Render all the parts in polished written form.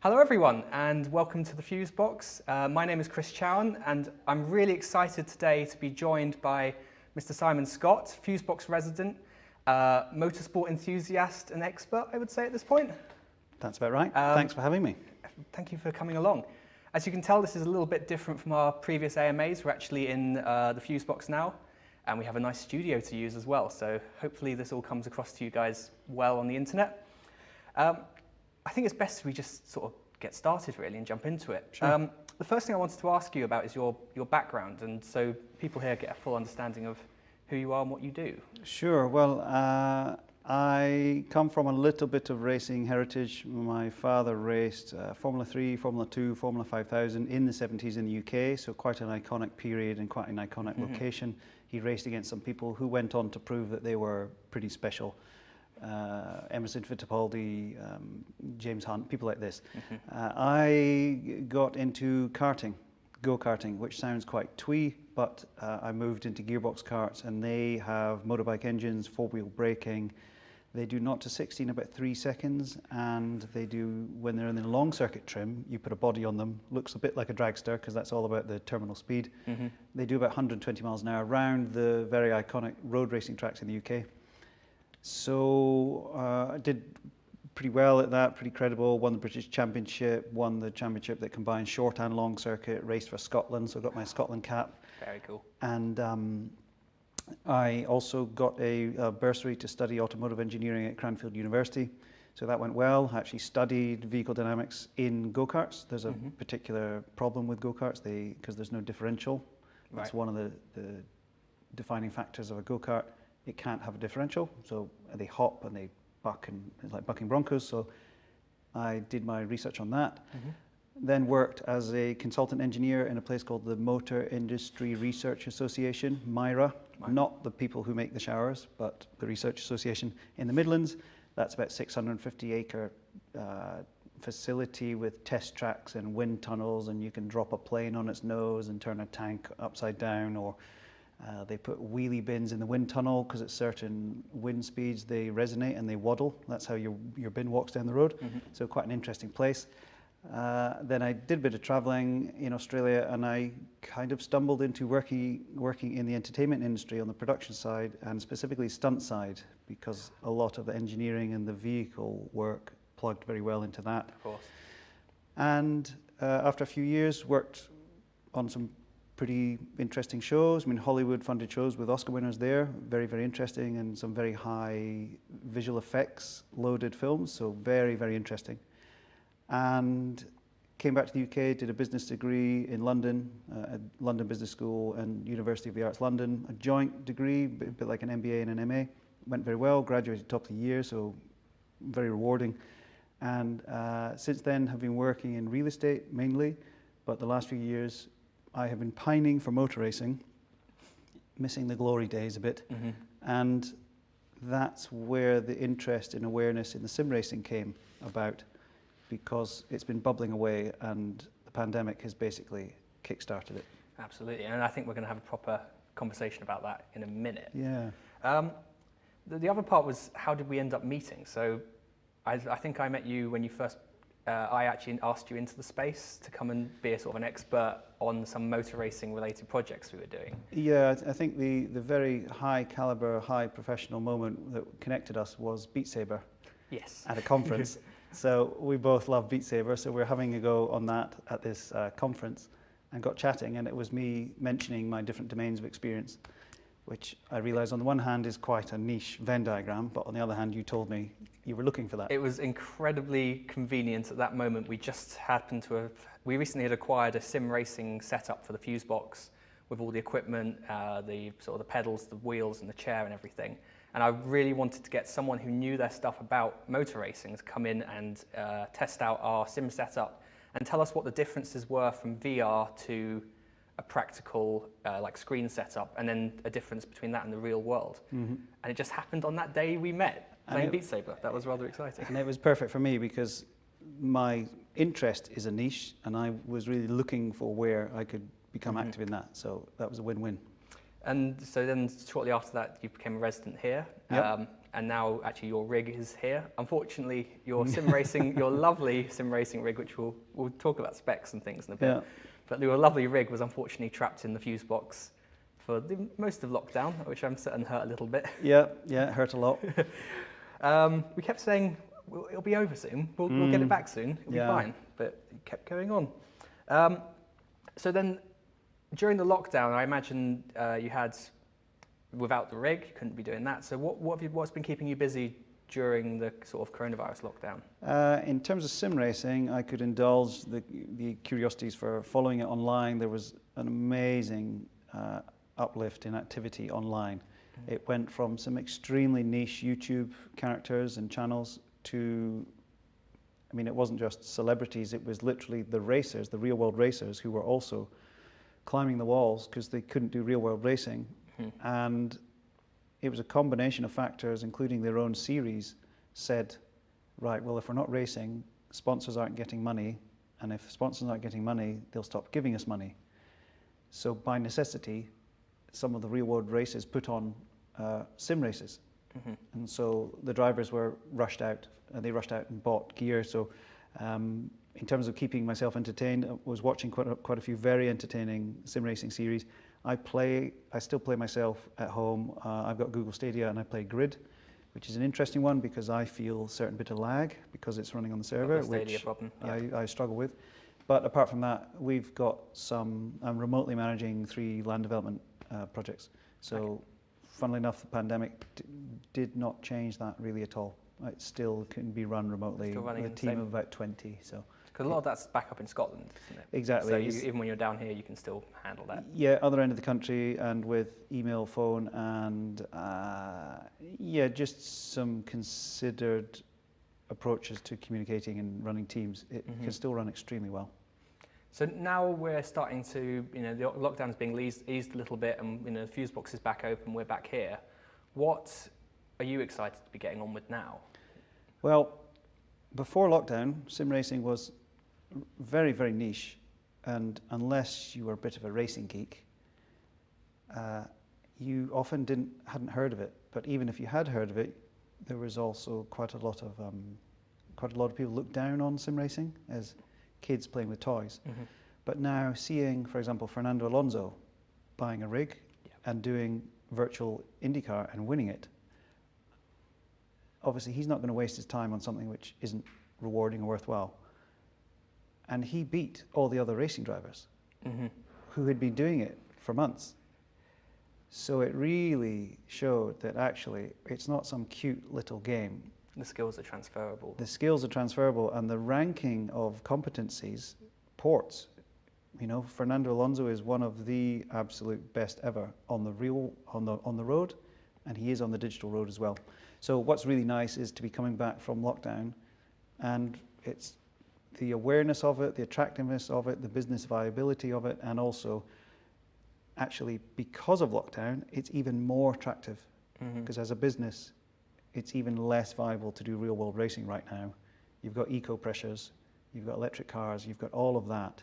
Hello everyone and welcome to the Fusebox. My name is Chris Chowan and I'm really excited today to be joined by Mr. Simon Scott, Fusebox resident, motorsport enthusiast and expert, I would say at this point. That's about right. Thanks for having me. Thank you for coming along. As you can tell, this is a little bit different from our previous AMAs. We're actually in the Fusebox now and we have a nice studio to use as well. So hopefully this all comes across to you guys well on the internet. I think it's best if we just sort of get started really and jump into it. Sure. The first thing I wanted to ask you about is your background, and so people here get a full understanding of who you are and what you do. Sure. Well, I come from a little bit of racing heritage. My father raced Formula 3, Formula 2, Formula 5000 in the 70s in the UK, so quite an iconic period and quite an iconic location. He raced against some people who went on to prove that they were pretty special. Emerson Fittipaldi, James Hunt, people like this. I got into karting, go-karting, which sounds quite twee, but I moved into gearbox karts, and they have motorbike engines, four-wheel braking. They do 0 to 60 in about 3 seconds, and they do, when they're in the long circuit trim, you put a body on them, looks a bit like a dragster because that's all about the terminal speed. They do about 120 miles an hour around the very iconic road racing tracks in the UK. So I did pretty well at that, pretty credible, won the British Championship, won the championship that combined short and long circuit, raced for Scotland, so I got my Scotland cap. Very cool. And I also got a bursary to study automotive engineering at Cranfield University. So that went well. I actually studied vehicle dynamics in go-karts. There's a particular problem with go-karts because there's no differential. That's one of the defining factors of a go-kart. It can't have a differential, so they hop and they buck, and it's like bucking broncos. So I did my research on that. Then worked as a consultant engineer in a place called the Motor Industry Research Association, MIRA. Not the people who make the showers, but the Research Association in the Midlands. That's about 650-acre facility with test tracks and wind tunnels, and you can drop a plane on its nose and turn a tank upside down, or they put wheelie bins in the wind tunnel because at certain wind speeds they resonate and they waddle. That's how your bin walks down the road. So quite an interesting place. Then I did a bit of traveling in Australia, and I kind of stumbled into working in the entertainment industry on the production side, and specifically stunt side, because a lot of the engineering and the vehicle work plugged very well into that. Of course. And after a few years, worked on some pretty interesting shows. I mean, Hollywood-funded shows with Oscar winners there, very, very interesting, and some very high visual effects loaded films, so very, very interesting. And came back to the UK, did a business degree in London, at London Business School and University of the Arts London, a joint degree, a bit like an MBA and an MA. Went very well, graduated top of the year, so very rewarding. And since then have been working in real estate mainly, but the last few years I have been pining for motor racing, missing the glory days a bit, and that's where the interest in awareness in the sim racing came about, because it's been bubbling away and the pandemic has basically kick-started it. Absolutely, and I think we're going to have a proper conversation about that in a minute. Yeah. The other part was, how did we end up meeting? So I think I met you when you first, I actually asked you into the space to come and be a sort of an expert on some motor racing related projects we were doing. Yeah, I think the very high caliber, high professional moment that connected us was Beat Saber. Yes. At a conference. So we both love Beat Saber, so we're having a go on that at this conference, and got chatting, and it was me mentioning my different domains of experience, which I realised on the one hand is quite a niche Venn diagram, but on the other hand you told me you were looking for that. It was incredibly convenient at that moment. We just happened to have, we recently had acquired a sim racing setup for the Fusebox with all the equipment, the sort of the pedals, the wheels and the chair and everything. And I really wanted to get someone who knew their stuff about motor racing to come in and test out our sim setup and tell us what the differences were from VR to a practical like screen setup, and then a difference between that and the real world. And it just happened on that day we met, playing Beat Saber. That was rather exciting. And it was perfect for me because my interest is a niche, and I was really looking for where I could become active in that. So that was a win-win. And so then shortly after that, you became a resident here. Yep. and now actually your rig is here. Unfortunately, your sim racing, your lovely sim racing rig, which we'll talk about specs and things in a bit, Yeah. but your lovely rig was unfortunately trapped in the fuse box for most of lockdown, which I'm certain hurt a little bit. Yeah, it hurt a lot. We kept saying, it'll be over soon, we'll get it back soon, it'll be fine, but it kept going on. So then, during the lockdown, I imagine you had, without the rig, you couldn't be doing that. So what's been keeping you busy during the sort of coronavirus lockdown? In terms of sim racing, I could indulge the curiosities for following it online. There was an amazing uplift in activity online. It went from some extremely niche YouTube characters and channels to, I mean, it wasn't just celebrities, it was literally the racers, the real world racers, who were also climbing the walls because they couldn't do real world racing. And it was a combination of factors, including their own series, said, right, well, if we're not racing, sponsors aren't getting money, and if sponsors aren't getting money, they'll stop giving us money. So by necessity, some of the real world races put on sim races. And so the drivers were rushed out, they rushed out and bought gear. So in terms of keeping myself entertained, I was watching quite a few very entertaining sim racing series. I still play myself at home. I've got Google Stadia and I play Grid, which is an interesting one because I feel a certain bit of lag because it's running on the server, which I struggle with. But apart from that, we've got I'm remotely managing 3 land development projects. So funnily enough, the pandemic did not change that really at all. It still can be run remotely with a team of about 20. So. Because a lot of that's back up in Scotland, isn't it? Exactly. So even when you're down here, you can still handle that. Yeah, other end of the country, and with email, phone, and just some considered approaches to communicating and running teams. It can still run extremely well. So now we're starting to, the lockdown is being eased a little bit, and the Fusebox is back open. We're back here. What are you excited to be getting on with now? Well, before lockdown, sim racing was very, very niche, and unless you were a bit of a racing geek, you often hadn't heard of it. But even if you had heard of it, there was also quite a lot of people looked down on sim racing as kids playing with toys. But now seeing, for example, Fernando Alonso buying a rig and doing virtual IndyCar and winning it, obviously he's not going to waste his time on something which isn't rewarding or worthwhile. And he beat all the other racing drivers who had been doing it for months. So it really showed that actually it's not some cute little game. The skills are transferable. The skills are transferable, and the ranking of competencies ports. Fernando Alonso is one of the absolute best ever on the road, and he is on the digital road as well. So what's really nice is to be coming back from lockdown, and it's the awareness of it, the attractiveness of it, the business viability of it, and also actually because of lockdown, it's even more attractive because as a business, it's even less viable to do real world racing right now. You've got eco pressures, you've got electric cars, you've got all of that,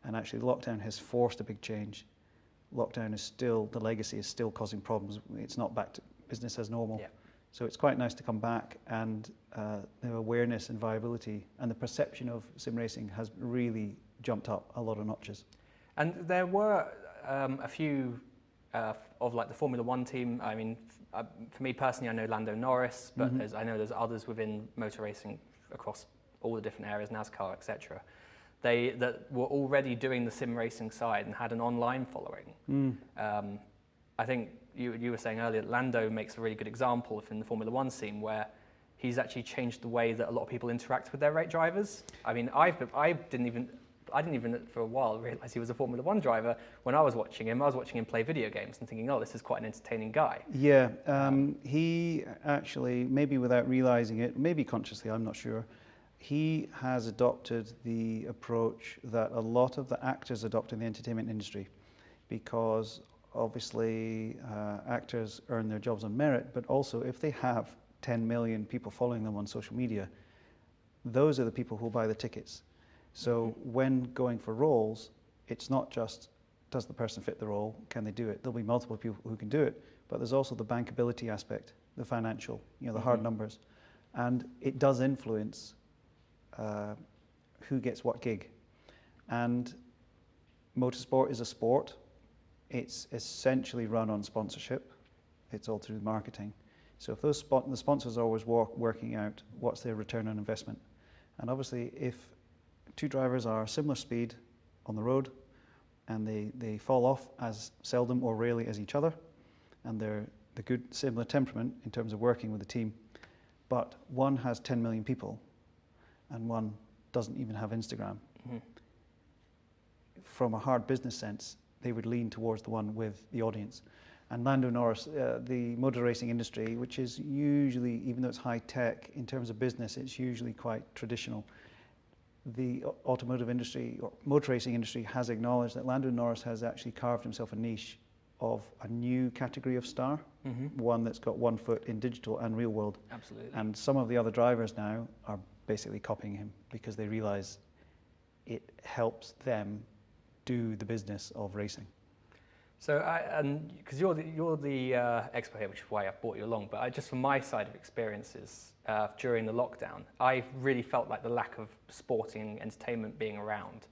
and actually lockdown has forced a big change. Lockdown is still, the legacy is still causing problems. It's not back to business as normal. So it's quite nice to come back, and the awareness and viability and the perception of sim racing has really jumped up a lot of notches. And there were a few of like the Formula One team. I mean, for me personally, I know Lando Norris, but I know there's others within motor racing across all the different areas, NASCAR, etc. That were already doing the sim racing side and had an online following. I think you were saying earlier that Lando makes a really good example in the Formula One scene where he's actually changed the way that a lot of people interact with their race drivers. I mean, I didn't even for a while realize he was a Formula One driver. When I was watching him play video games and thinking, oh, this is quite an entertaining guy. Yeah, he actually, maybe without realizing it, maybe consciously, I'm not sure, he has adopted the approach that a lot of the actors adopt in the entertainment industry, because obviously actors earn their jobs on merit, but also if they have 10 million people following them on social media, those are the people who buy the tickets. So when going for roles, it's not just does the person fit the role? Can they do it? There'll be multiple people who can do it, but there's also the bankability aspect, the financial, the hard numbers. And it does influence who gets what gig. And motorsport is a sport. It's essentially run on sponsorship. It's all through marketing. So if the sponsors are always working out what's their return on investment. And obviously if two drivers are similar speed on the road and they fall off as seldom or rarely as each other, and they're the good similar temperament in terms of working with the team, but one has 10 million people and one doesn't even have Instagram. From a hard business sense, they would lean towards the one with the audience. And Lando Norris, the motor racing industry, which is usually, even though it's high tech, in terms of business, it's usually quite traditional. The automotive industry, or motor racing industry, has acknowledged that Landon Norris has actually carved himself a niche of a new category of star, one that's got 1 foot in digital and real world. Absolutely. And some of the other drivers now are basically copying him because they realize it helps them do the business of racing. So, because you're the expert here, which is why I brought you along, but just from my side of experiences during the lockdown, I really felt like the lack of sporting entertainment being around.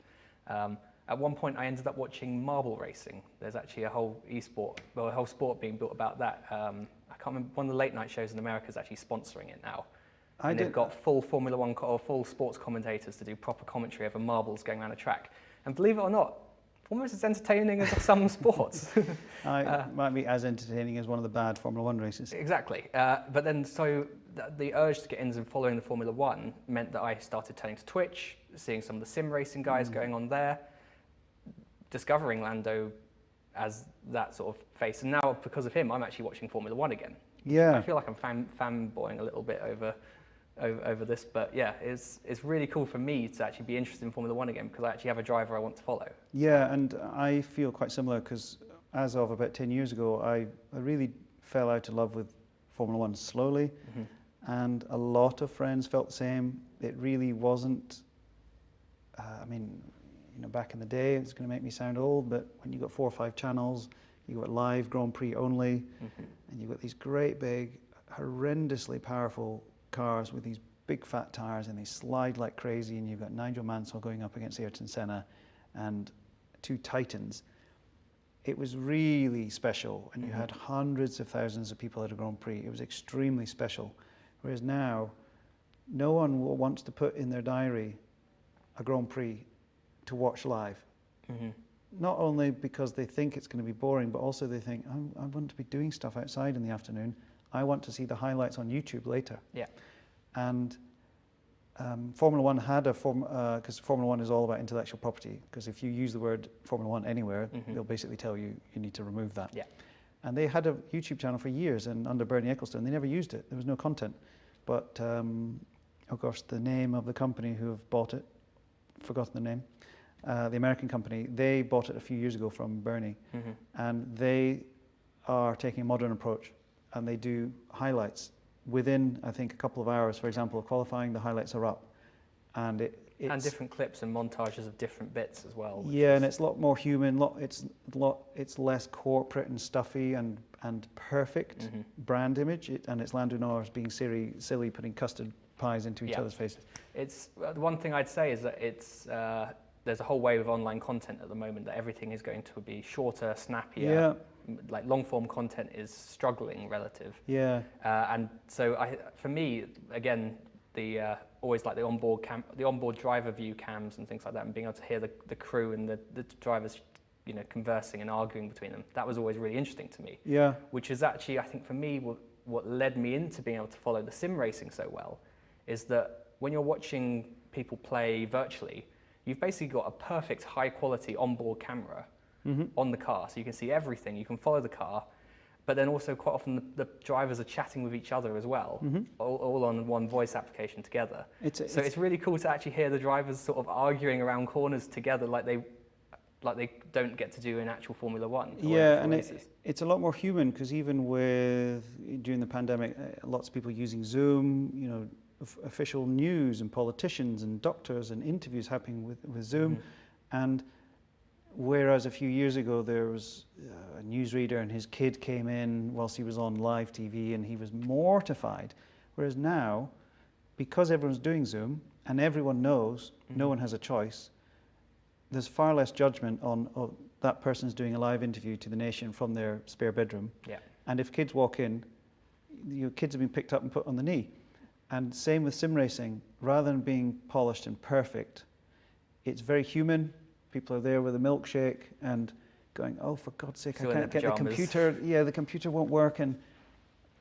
At one point, I ended up watching marble racing. There's actually a whole a whole sport being built about that. I can't remember, one of the late night shows in America is actually sponsoring it now. And they've got full Formula One or full sports commentators to do proper commentary over marbles going around a track. And believe it or not, almost as entertaining as some sports. Might be as entertaining as one of the bad Formula One races. Exactly. But then, so the urge to get into following the Formula One meant that I started turning to Twitch, seeing some of the sim racing guys going on there, discovering Lando as that sort of face. And now, because of him, I'm actually watching Formula One again. Yeah. I feel like I'm fanboying a little bit over this, but yeah, it's really cool for me to actually be interested in Formula One again because I actually have a driver I want to follow. Yeah, and I feel quite similar because as of about 10 years ago, I really fell out of love with Formula One slowly, and a lot of friends felt the same. It really wasn't, back in the day, it's going to make me sound old, but when you got 4 or 5 channels, you got live Grand Prix only, and you've got these great big, horrendously powerful cars with these big fat tires and they slide like crazy, and you've got Nigel Mansell going up against Ayrton Senna and 2 titans. It was really special, and you had hundreds of thousands of people at a Grand Prix. It was extremely special. Whereas now, no one wants to put in their diary a Grand Prix to watch live. Not only because they think it's going to be boring, but also they think, I want to be doing stuff outside in the afternoon. I want to see the highlights on YouTube later. Yeah. And Formula One had because Formula One is all about intellectual property, because if you use the word Formula One anywhere, they'll basically tell you need to remove that. Yeah. And they had a YouTube channel for years, and under Bernie Ecclestone, they never used it. There was no content. But, of course, the name of the company who have bought it, forgotten the name, the American company, they bought it a few years ago from Bernie, and they are taking a modern approach, and they do highlights. Within, I think, a couple of hours, for example, of qualifying, the highlights are up. And it's different clips and montages of different bits as well. Yeah, and it's a lot more human. It's less corporate and stuffy and perfect brand image. And it's Lando Norris being silly, putting custard pies into each other's faces. It's the one thing I'd say is that it's there's a whole wave of online content at the moment that everything is going to be shorter, snappier. Yeah. Like long form content is struggling relative. Yeah. And so for me, again, the always like the onboard driver view cams and things like that, and being able to hear the crew and the drivers, conversing and arguing between them. That was always really interesting to me. Yeah. Which is actually, I think, for me, what led me into being able to follow the sim racing so well, is that when you're watching people play virtually, you've basically got a perfect high quality onboard camera on the car, so you can see everything, you can follow the car, but then also quite often the drivers are chatting with each other as well, all on one voice application together. It's really cool to actually hear the drivers sort of arguing around corners together like they don't get to do in actual Formula One. Yeah, and it's a lot more human, because even during the pandemic, lots of people using Zoom, official news and politicians and doctors and interviews happening with Zoom. And Whereas a few years ago, there was a newsreader and his kid came in whilst he was on live TV and he was mortified. Whereas now, because everyone's doing Zoom and everyone knows no one has a choice, there's far less judgment on that person's doing a live interview to the nation from their spare bedroom. Yeah. And if kids walk in, your kids have been picked up and put on the knee. And same with sim racing, rather than being polished and perfect, it's very human. People are there with a milkshake and going, oh, for God's sake, Still I in can't their get the pajamas. computer. Yeah, the computer won't work, and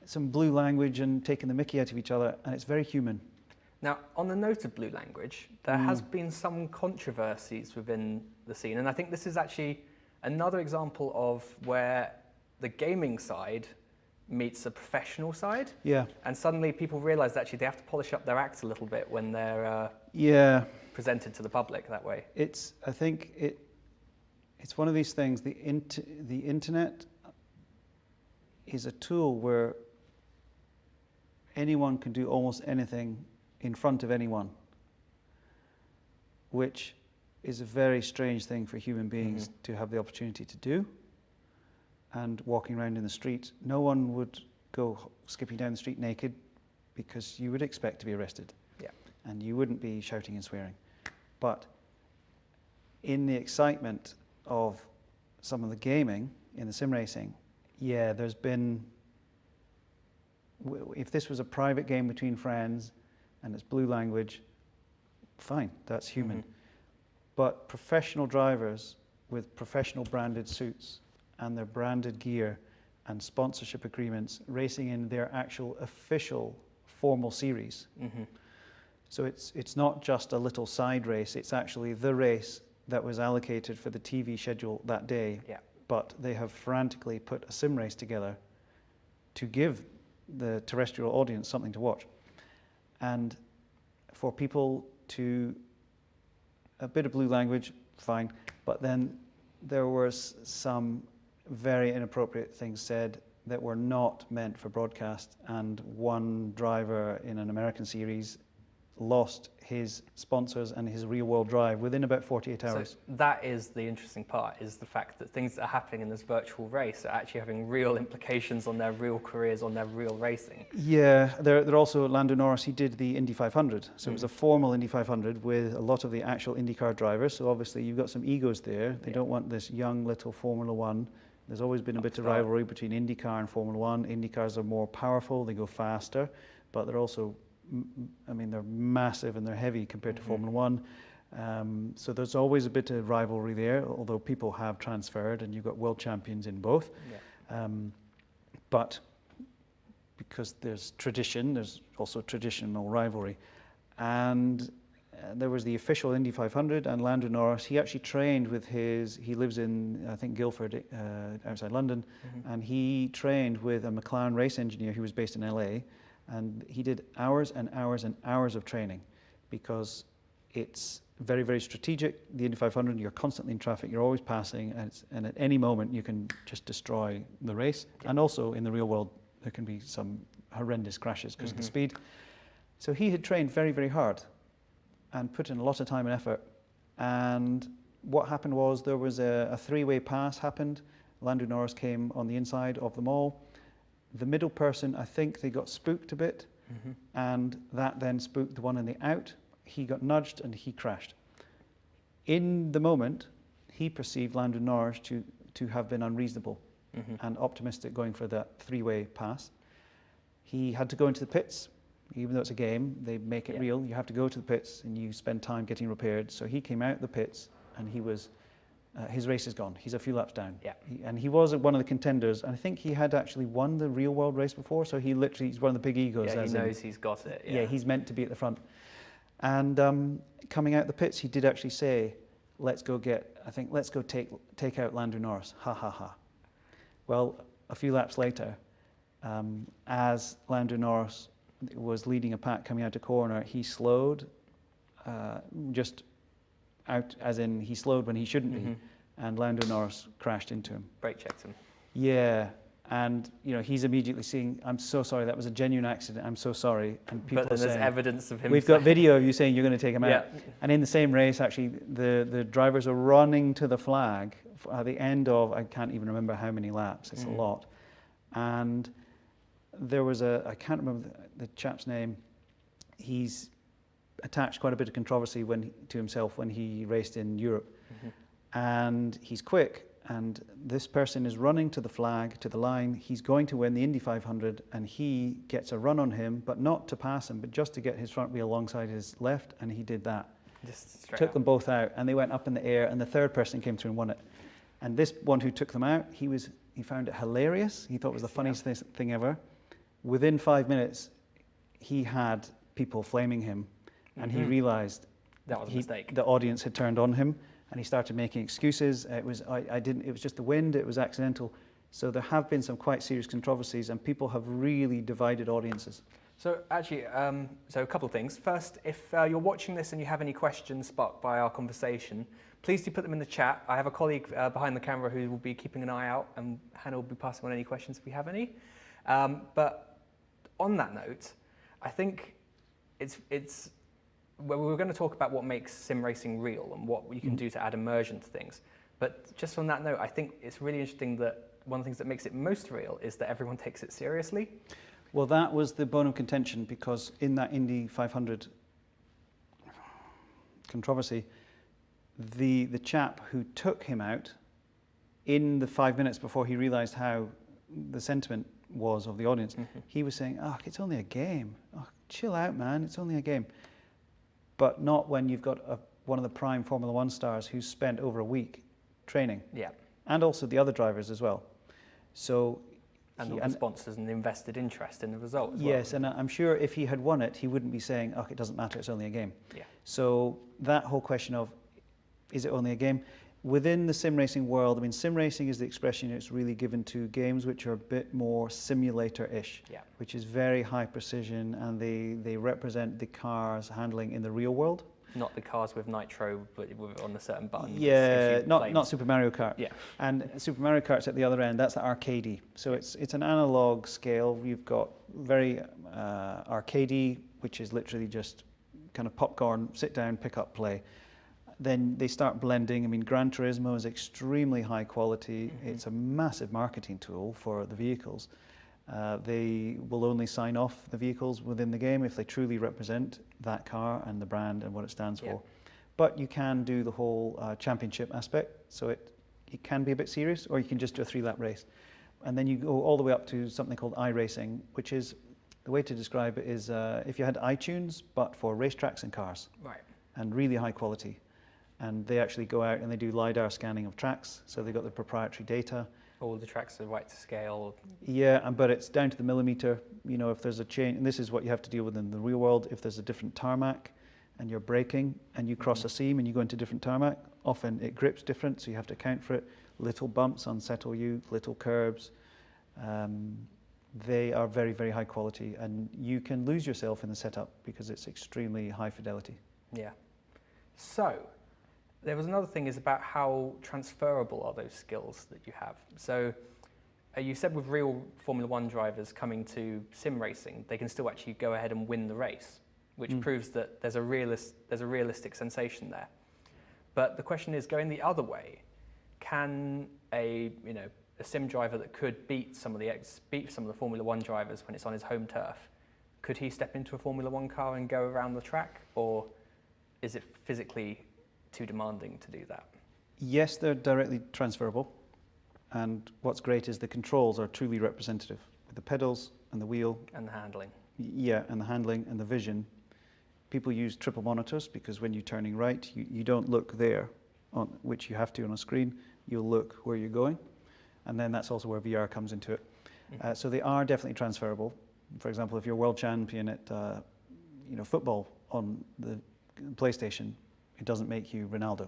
some blue language and taking the mickey out of each other, and it's very human. Now, on the note of blue language, there has been some controversies within the scene, and I think this is actually another example of where the gaming side meets the professional side. Yeah. And suddenly people realise that actually they have to polish up their acts a little bit when they're presented to the public that way. I think it's one of these things. The internet is a tool where anyone can do almost anything in front of anyone, which is a very strange thing for human beings to have the opportunity to do. And walking around in the street, no one would go skipping down the street naked because you would expect to be arrested. Yeah. And you wouldn't be shouting and swearing. But in the excitement of some of the gaming in the sim racing, yeah, there's been, if this was a private game between friends and it's blue language, fine, that's human. But professional drivers with professional branded suits and their branded gear and sponsorship agreements racing in their actual official formal series. So it's not just a little side race, it's actually the race that was allocated for the TV schedule that day. Yeah. But they have frantically put a sim race together to give the terrestrial audience something to watch. And for people to, a bit of blue language, fine, but then there was some very inappropriate things said that were not meant for broadcast, and one driver in an American series lost his sponsors and his real-world drive within about 48 hours. So that is the interesting part, is the fact that things that are happening in this virtual race are actually having real implications on their real careers, on their real racing. Yeah, they're also, Lando Norris, he did the Indy 500. So it was a formal Indy 500 with a lot of the actual IndyCar drivers. So obviously you've got some egos there. They don't want this young little Formula One. There's always been a bit of rivalry between IndyCar and Formula One. IndyCars are more powerful, they go faster, but they're also, I mean, they're massive and they're heavy compared to Formula One. So there's always a bit of rivalry there, although people have transferred and you've got world champions in both. Yeah. But because there's tradition, there's also traditional rivalry. And there was the official Indy 500, and Landon Norris, he actually trained with he lives in, I think, Guildford, outside London, and he trained with a McLaren race engineer who was based in LA, and he did hours and hours and hours of training because it's very, very strategic. The Indy 500, you're constantly in traffic, you're always passing, and at any moment you can just destroy the race. Yeah. And also in the real world, there can be some horrendous crashes because of the speed. So he had trained very, very hard and put in a lot of time and effort. And what happened was there was a three-way pass happened. Lando Norris came on the inside of them all. The middle person, I think they got spooked a bit, and that then spooked the one in the out. He got nudged and he crashed. In the moment, he perceived Lando Norris to have been unreasonable and optimistic going for that three-way pass. He had to go into the pits. Even though it's a game, they make it real. You have to go to the pits and you spend time getting repaired. So he came out the pits and he was, his race is gone. He's a few laps down. Yeah. And he was one of the contenders. And I think he had actually won the real world race before. So he's one of the big egos. Yeah, he knows he's got it. Yeah, he's meant to be at the front. And coming out the pits, he did actually say, let's go take out Lando Norris. Ha, ha, ha. Well, a few laps later, as Lando Norris was leading a pack coming out a corner, he slowed, just out, as in he slowed when he shouldn't be, and Lando Norris crashed into him. Brake checked him. Yeah, And he's immediately saying, "I'm so sorry, that was a genuine accident. I'm so sorry." And people But then are there's saying, evidence of him. "We've got video of you saying you're going to take him Yeah. out." And in the same race, actually, the drivers are running to the flag at the end of, I can't even remember how many laps. It's a lot. And there was I can't remember the chap's name. He's attached quite a bit of controversy to himself when he raced in Europe. And he's quick. And this person is running to the flag, to the line. He's going to win the Indy 500, and he gets a run on him, but not to pass him, but just to get his front wheel alongside his left, and he did that. Just straight Took out. them both out, and they went up in the air, and the third person came through and won it. And this one who took them out, he found it hilarious. He thought it was the funniest thing ever. Within 5 minutes, he had people flaming him, and he realized that was a mistake. The audience had turned on him. And he started making excuses. It was it was just the wind. It was accidental. So there have been some quite serious controversies, and people have really divided audiences. So actually, so a couple of things. First, if you're watching this and you have any questions sparked by our conversation, please do put them in the chat. I have a colleague behind the camera who will be keeping an eye out, and Hannah will be passing on any questions if we have any. But on that note, I think we're going to talk about what makes sim racing real and what you can do to add immersion to things. But just on that note, I think it's really interesting that one of the things that makes it most real is that everyone takes it seriously. Well, that was the bone of contention, because in that Indy 500 controversy, the chap who took him out in the 5 minutes before he realized how the sentiment was of the audience, he was saying, "Oh, it's only a game. Oh, chill out, man. It's only a game." But not when you've got one of the prime Formula One stars who's spent over a week training. Yeah. And also the other drivers as well. So And all the sponsors and the invested interest in the result as well. Yes, and I'm sure if he had won it, he wouldn't be saying, "Oh, it doesn't matter, it's only a game." Yeah. So that whole question of, is it only a game? Within the sim racing world, I mean, sim racing is the expression it's really given to games which are a bit more simulator-ish, which is very high precision, and they represent the cars handling in the real world. Not the cars with nitro, but on a certain button. Yeah, not Super Mario Kart. Yeah. And Super Mario Kart's at the other end. That's the arcadey. So it's an analog scale. You've got very arcadey, which is literally just kind of popcorn, sit down, pick up, play. Then they start blending. I mean, Grand Turismo is extremely high quality. It's a massive marketing tool for the vehicles. They will only sign off the vehicles within the game if they truly represent that car and the brand and what it stands for. But you can do the whole championship aspect, so it can be a bit serious, or you can just do a 3-lap race. And then you go all the way up to something called iRacing, which is, the way to describe it is if you had iTunes, but for racetracks and cars. Right. And really high quality. And they actually go out and they do LiDAR scanning of tracks, so they've got the proprietary data. All the tracks are right to scale. Yeah, but it's down to the millimeter. If there's a change, and this is what you have to deal with in the real world, if there's a different tarmac and you're braking and you cross a seam and you go into different tarmac, often it grips different, so you have to account for it. Little bumps unsettle you, little curbs. They are very, very high quality, and you can lose yourself in the setup because it's extremely high fidelity. Yeah. So, there was another thing is about how transferable are those skills that you have. So you said with real Formula One drivers coming to sim racing, they can still actually go ahead and win the race, which proves that there's a realistic sensation there. But the question is, going the other way, can a sim driver that could beat some of the Formula One drivers when it's on his home turf, could he step into a Formula One car and go around the track, or is it physically too demanding to do that? Yes, they're directly transferable, and what's great is the controls are truly representative with the pedals and the wheel and the handling. Yeah, and the handling and the vision. People use triple monitors because when you're turning right, you don't look there, on which you have to on a screen. You'll look where you're going, and then that's also where VR comes into it. So they are definitely transferable. For example, if you're world champion at football on the PlayStation, it doesn't make you Ronaldo.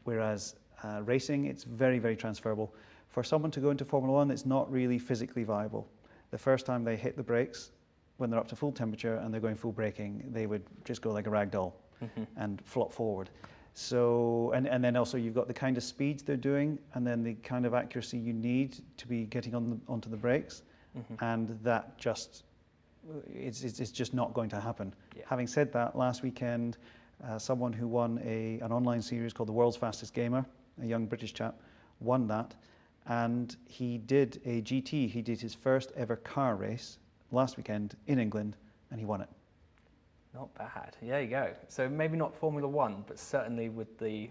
Whereas racing, it's very, very transferable. For someone to go into Formula One, it's not really physically viable. The first time they hit the brakes, when they're up to full temperature and they're going full braking, they would just go like a rag doll and flop forward. So, and then also you've got the kind of speeds they're doing, and then the kind of accuracy you need to be getting onto the brakes, and that just, it's just not going to happen. Yeah. Having said that, last weekend, someone who won an online series called the World's Fastest Gamer, a young British chap, won that, and he did a GT. He did his first ever car race last weekend in England, and he won it. Not bad. There you go. So maybe not Formula One, but certainly with the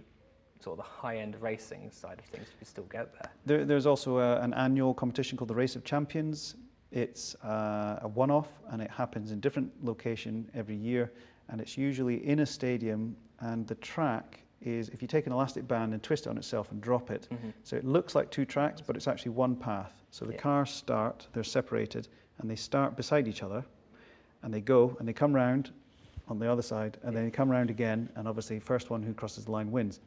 sort of the high-end racing side of things, you can still get there. There's also an annual competition called the Race of Champions. It's a one-off, and it happens in different location every year, and it's usually in a stadium, and the track is, if you take an elastic band and twist it on itself and drop it, so it looks like two tracks, but it's actually one path. So the cars start, they're separated, and they start beside each other, and they go, and they come round on the other side, and then they come round again, and obviously first one who crosses the line wins.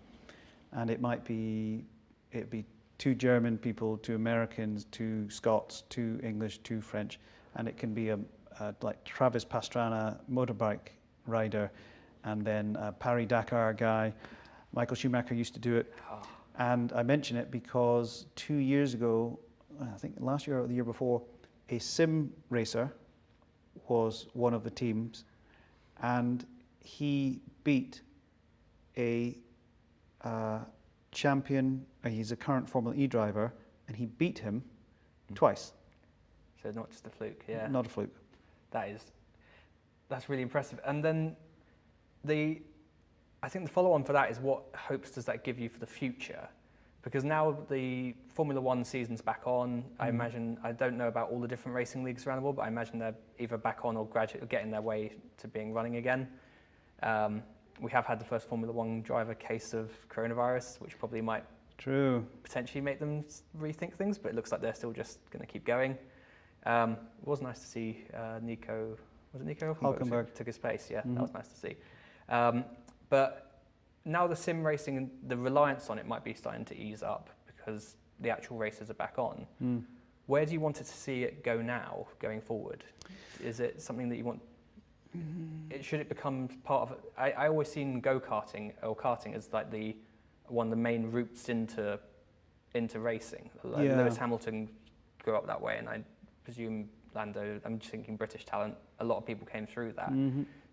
And it'd be two German people, two Americans, two Scots, two English, two French, and it can be a like Travis Pastrana motorbike rider, and then a Paris-Dakar guy. Michael Schumacher used to do it. And I mention it because 2 years ago, I think last year or the year before, a sim racer was one of the teams, and he beat a champion. He's a current Formula E driver, and he beat him twice. So not just a fluke, yeah. Not a fluke. That's really impressive. And then I think the follow-on for that is, what hopes does that give you for the future? Because now the Formula One season's back on. I imagine, I don't know about all the different racing leagues around the world, but I imagine they're either back on or gradually getting their way to being running again. We have had the first Formula One driver case of coronavirus, which probably might potentially make them rethink things, but it looks like they're still just going to keep going. It was nice to see Nico Hülkenberg took his place. Yeah, that was nice to see. But now the sim racing and the reliance on it might be starting to ease up because the actual races are back on. Where do you want to see it go now, going forward? Is it something that you want? Should it become part of? I always seen go-karting or karting as like one of the main routes into racing. Like Lewis Hamilton grew up that way, and I presume Lando. I'm just thinking British talent. A lot of people came through that.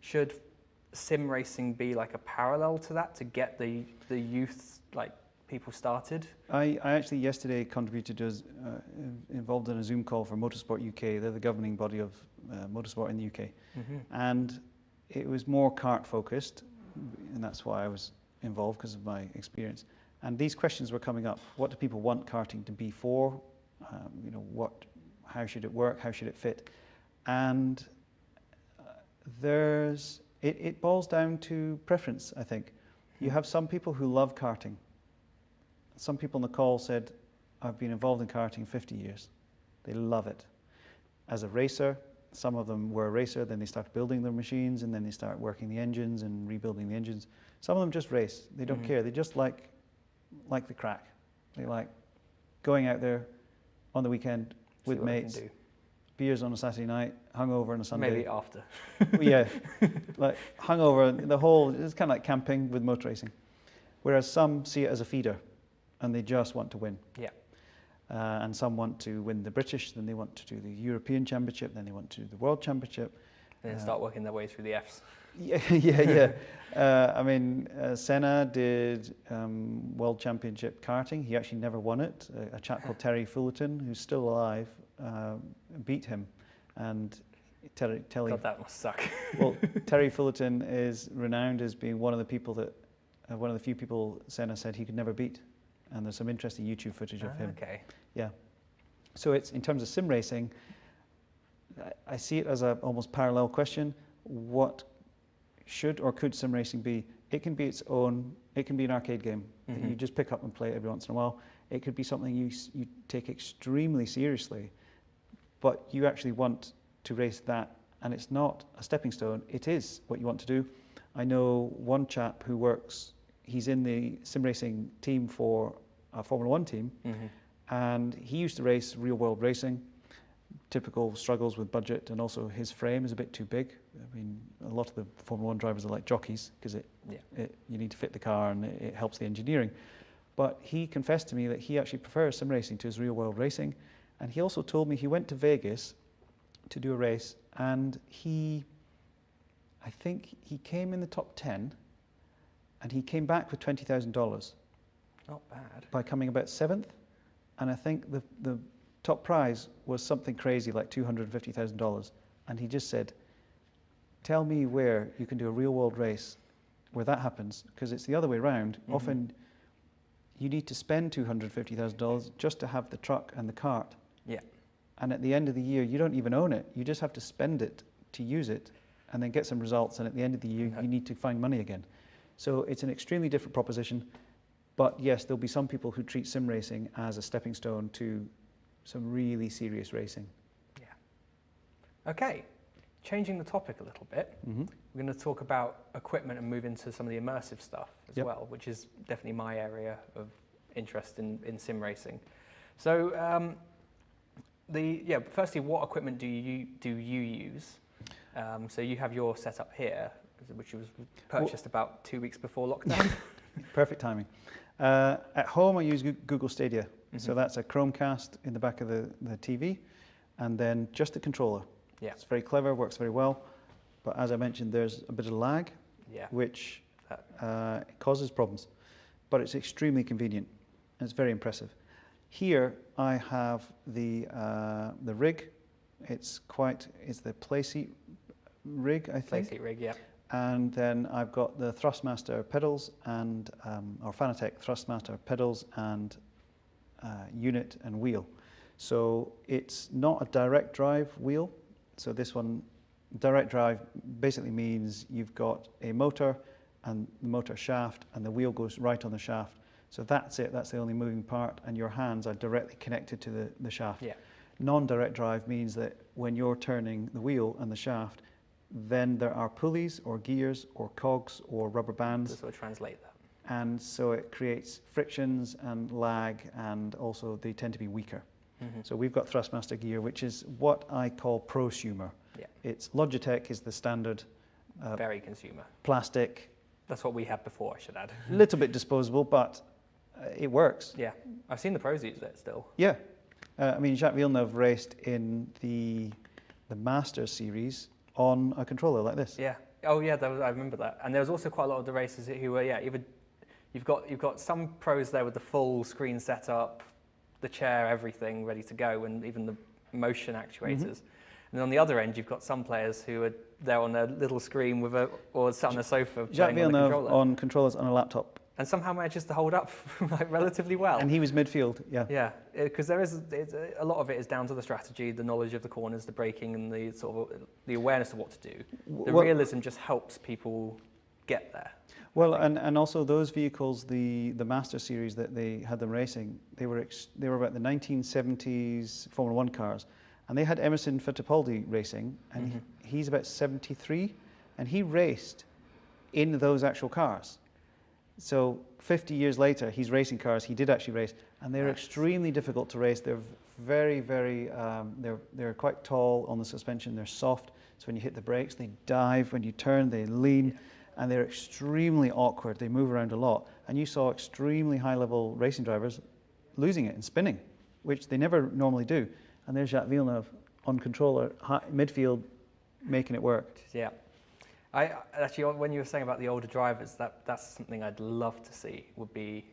Should sim racing be like a parallel to that to get the youth, like people started? I actually yesterday contributed as involved in a Zoom call for Motorsport UK. They're the governing body of motorsport in the UK, and it was more kart focused, and that's why I was involved, because of my experience. And these questions were coming up: what do people want karting to be for? How should it work? How should it fit? And it boils down to preference, I think. You have some people who love karting. Some people on the call said, I've been involved in karting 50 years. They love it. As a racer, some of them were a racer, then they start building their machines, and then they start working the engines and rebuilding the engines. Some of them just race. They don't care. They just like the crack. They like going out there on the weekend with mates, beers on a Saturday night, hungover on a Sunday. Maybe after. Yeah, like hungover, it's kind of like camping with motor racing. Whereas some see it as a feeder, and they just want to win. Yeah. And some want to win the British, then they want to do the European Championship, then they want to do the World Championship. And then start working their way through the Fs. Yeah. Senna did World Championship karting. He actually never won it. A chap called Terry Fullerton, who's still alive, beat him. And Terry... God, that must suck. Well, Terry Fullerton is renowned as being one of the people that, one of the few people Senna said he could never beat. And there's some interesting YouTube footage of him. Okay. Yeah. So it's, in terms of sim racing, I see it as a almost parallel question. What should or could sim racing be? It can be its own, it can be an arcade game that you just pick up and play every once in a while. It could be something you take extremely seriously, but you actually want to race that, and it's not a stepping stone, it is what you want to do. I know one chap who works, he's in the sim racing team for a Formula One team, and he used to race real world racing, typical struggles with budget, and also his frame is a bit too big. I mean, a lot of the Formula 1 drivers are like jockeys because you need to fit the car and it helps the engineering. But he confessed to me that he actually prefers sim racing to his real world racing. And he also told me he went to Vegas to do a race, and I think he came in the top 10, and he came back with $20,000. Not bad. By coming about 7th. And I think the top prize was something crazy like $250,000. And he just said, tell me where you can do a real world race where that happens, because it's the other way around. Mm-hmm. Often you need to spend $250,000 just to have the truck and the kart. Yeah. And at the end of the year, you don't even own it. You just have to spend it to use it and then get some results. And at the end of the year, you need to find money again. So it's an extremely different proposition. But yes, there'll be some people who treat sim racing as a stepping stone to some really serious racing. Yeah. Okay, changing the topic a little bit, we're going to talk about equipment and move into some of the immersive stuff as well, which is definitely my area of interest in sim racing. So, firstly, what equipment do you use? So you have your setup here, which was purchased about 2 weeks before lockdown. Perfect timing. At home, I use Google Stadia. So that's a Chromecast in the back of the TV, and then just the controller. Yeah. It's very clever, works very well. But as I mentioned, there's a bit of lag, which causes problems. But it's extremely convenient, and it's very impressive. Here, I have the rig. It's the playseat rig, I think. Playseat rig, yeah. And then I've got the Thrustmaster pedals and, or Fanatec Thrustmaster pedals and unit and wheel. So it's not a direct drive wheel. So this one, direct drive basically means you've got a motor and the motor shaft, and the wheel goes right on the shaft. So that's it, that's the only moving part, and your hands are directly connected to the shaft. Yeah. Non-direct drive means that when you're turning the wheel and the shaft, then there are pulleys or gears or cogs or rubber bands. To sort of translate that. And so it creates frictions and lag, and also they tend to be weaker. So we've got Thrustmaster gear, which is what I call prosumer. Yeah. It's Logitech is the standard. Very consumer. Plastic. That's what we had before, I should add. A little bit disposable, but it works. Yeah, I've seen the pros use it still. Yeah. I mean, Jacques Villeneuve raced in the Masters series on a controller like this. Yeah. Oh yeah, I remember that. And there was also quite a lot of the racers who were, either you've got some pros there with the full screen setup, the chair, everything ready to go, and even the motion actuators. And on the other end, you've got some players who are there on a little screen or sat on a sofa. Jacques Villeneuve on controllers on a laptop. And somehow manages to hold up relatively well. And he was midfield, yeah. Yeah, because a lot of it is down to the strategy, the knowledge of the corners, the braking, and the sort of the awareness of what to do. The realism just helps people get there. Well, and also those vehicles, the Master Series that they had them racing, they were about the 1970s Formula 1 cars, and they had Emerson Fittipaldi racing, and he's about 73, and he raced in those actual cars. So 50 years later, he's racing cars. He did actually race, and they're extremely difficult to race. They're very, very, they're quite tall on the suspension. They're soft, so when you hit the brakes, they dive. When you turn, they lean, and they're extremely awkward. They move around a lot, and you saw extremely high-level racing drivers losing it and spinning, which they never normally do. And there's Jacques Villeneuve on controller, midfield, making it work. Yeah. Actually, when you were saying about the older drivers, that's something I'd love to see, would be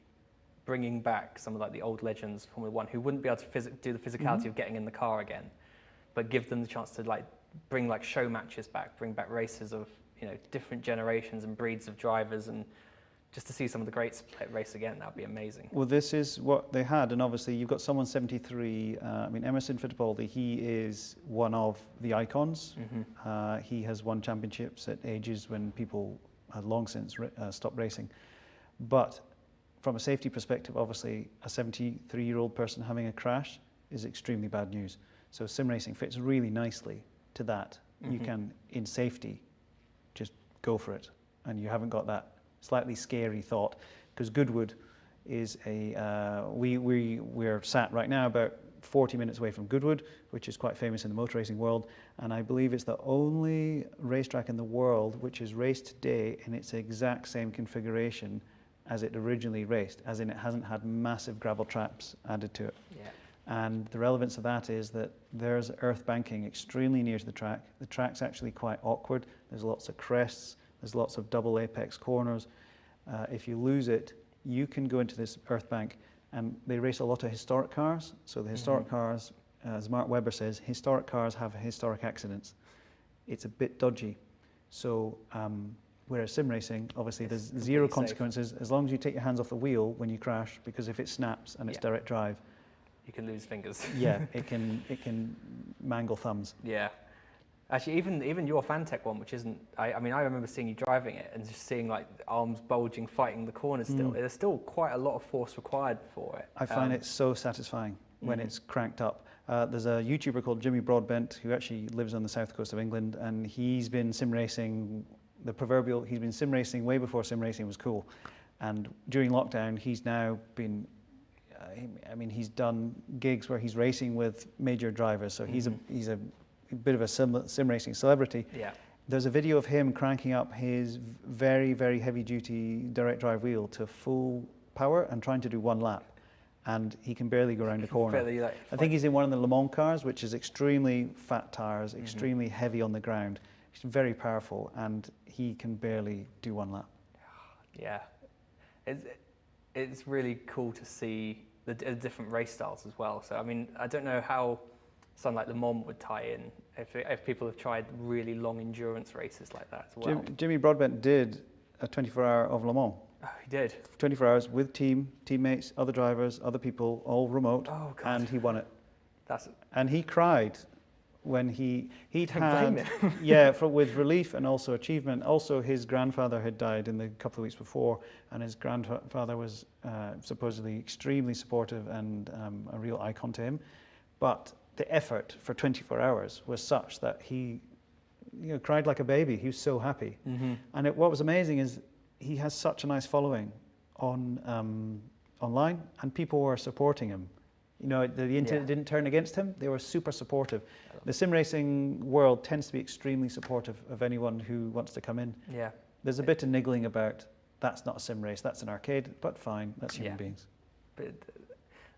bringing back some of like the old legends from Formula 1 who wouldn't be able to do the physicality of getting in the car again, but give them the chance to like bring like show matches back, bring back races of different generations and breeds of drivers, and just to see some of the greats race again. That would be amazing. Well, this is what they had, and obviously you've got someone 73. I mean, Emerson Fittipaldi, he is one of the icons. He has won championships at ages when people had long since stopped racing. But from a safety perspective, obviously a 73-year-old person having a crash is extremely bad news. So sim racing fits really nicely to that. You can, in safety, just go for it, and you haven't got that slightly scary thought, because Goodwood is we're sat right now about 40 minutes away from Goodwood, which is quite famous in the motor racing world. And I believe it's the only racetrack in the world which is raced today in its exact same configuration as it originally raced, as in it hasn't had massive gravel traps added to it. Yeah. And the relevance of that is that there's earth banking extremely near to the track. The track's actually quite awkward. There's lots of crests, there's lots of double apex corners. If you lose it, you can go into this earth bank, and they race a lot of historic cars. So the historic cars, as Mark Webber says, historic cars have historic accidents. It's a bit dodgy. So whereas sim racing, obviously there's zero consequences safe. As long as you take your hands off the wheel when you crash, because if it snaps and it's direct drive, you can lose fingers. Yeah, it can mangle thumbs. Yeah. Actually, even your Fantech one, which isn't, I mean, I remember seeing you driving it and just seeing like the arms bulging, fighting the corners still. There's still quite a lot of force required for it. I find it so satisfying when it's cranked up. There's a YouTuber called Jimmy Broadbent who actually lives on the south coast of England, and he's been sim racing, he's been sim racing way before sim racing was cool. And during lockdown, he's now been, I mean, he's done gigs where he's racing with major drivers. So he's a bit of a sim racing celebrity. Yeah. There's a video of him cranking up his very, very heavy duty direct drive wheel to full power and trying to do one lap. And he can barely go around the corner. I think he's in one of the Le Mans cars, which is extremely fat tires, extremely heavy on the ground. He's very powerful, and he can barely do one lap. Yeah. It's really cool to see the different race styles as well. So, I mean, I don't know how something like Le Mans would tie in if people have tried really long endurance races like that as well. Jimmy Broadbent did a 24-hour of Le Mans. Oh, he did? 24 hours with teammates, other drivers, other people, all remote. Oh, God. And he won it. That's... And he cried when he'd had... with relief and also achievement. Also, his grandfather had died in the couple of weeks before, and his grandfather was supposedly extremely supportive and a real icon to him. But the effort for 24 hours was such that he cried like a baby. He was so happy. And what was amazing is he has such a nice following on online, and people were supporting him. You know, the internet didn't turn against him. They were super supportive. The sim racing world tends to be extremely supportive of anyone who wants to come in. Yeah. There's a bit of niggling about, that's not a sim race, that's an arcade, but fine, that's human beings. But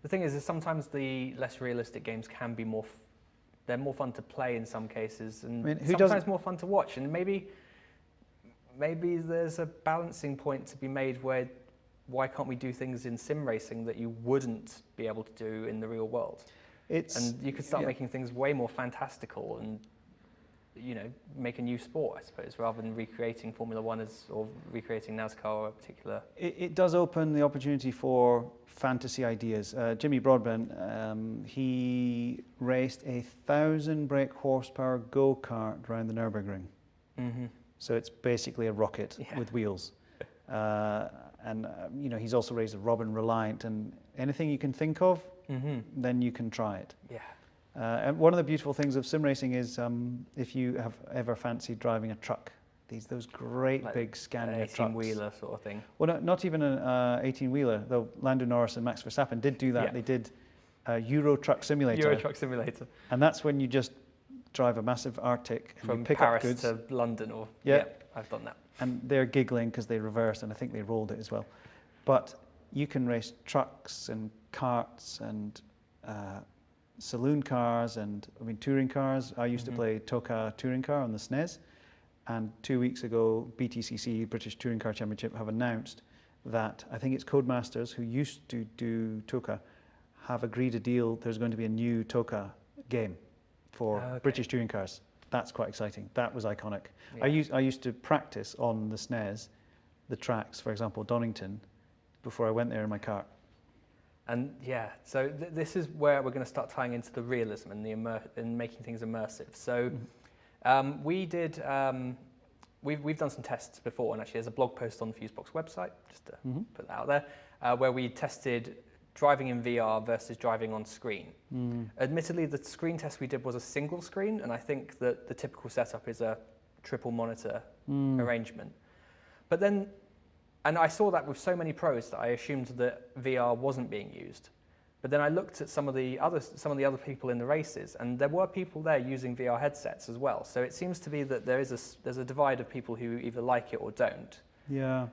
the thing is sometimes the less realistic games can be they're more fun to play in some cases, and sometimes more fun to watch. And maybe there's a balancing point to be made where why can't we do things in sim racing that you wouldn't be able to do in the real world? And you could start making things way more fantastical and, make a new sport, I suppose, rather than recreating Formula One or recreating NASCAR or a particular... It does open the opportunity for fantasy ideas. Jimmy Broadbent, he raced a 1,000 brake horsepower go-kart around the Nürburgring. So it's basically a rocket with wheels. He's also raced a Robin Reliant, and anything you can think of, then you can try it. Yeah. And one of the beautiful things of sim racing is if you have ever fancied driving a truck, those great like big Scania trucks. 18-wheeler sort of thing. Well, not even an 18-wheeler, though Lando Norris and Max Verstappen did do that. Yeah. They did Euro Truck Simulator. Euro Truck Simulator. And that's when you just drive a massive Arctic and from you pick Paris up goods. to London. I've done that. And they're giggling because they reversed, and I think they rolled it as well. But you can race trucks and karts and saloon cars and, touring cars. I used to play TOCA touring car on the SNES. And 2 weeks ago, BTCC, British Touring Car Championship, have announced that, I think it's Codemasters, who used to do TOCA, have agreed a deal. There's going to be a new TOCA game for British touring cars. That's quite exciting. That was iconic. Yeah. I used to practice on the SNES, the tracks, for example, Donington, before I went there in my car. And so this is where we're going to start tying into the realism and making things immersive. So we did, we've done some tests before, and actually there's a blog post on the Fusebox website, just to put that out there, where we tested driving in VR versus driving on screen. Admittedly, the screen test we did was a single screen, and I think that the typical setup is a triple monitor arrangement. But then, and I saw that with so many pros that I assumed that VR wasn't being used. But then I looked at some of the other people in the races, and there were people there using VR headsets as well. So it seems to be that there's a divide of people who either like it or don't. Yeah.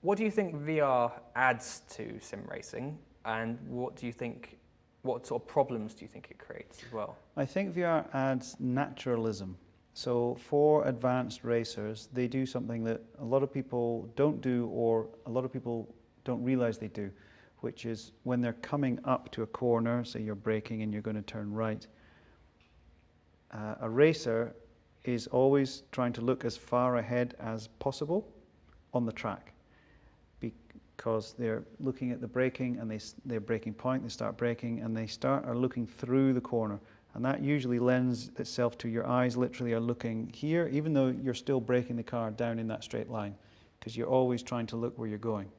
What do you think VR adds to sim racing, and what sort of problems do you think it creates as well? I think VR adds naturalism. So for advanced racers, they do something that a lot of people don't do, or a lot of people don't realize they do, which is when they're coming up to a corner, say you're braking and you're going to turn right, a racer is always trying to look as far ahead as possible on the track, because they're looking at the braking and their braking point, they start braking and they are looking through the corner. And that usually lends itself to your eyes literally are looking here, even though you're still braking the car down in that straight line, because you're always trying to look where you're going.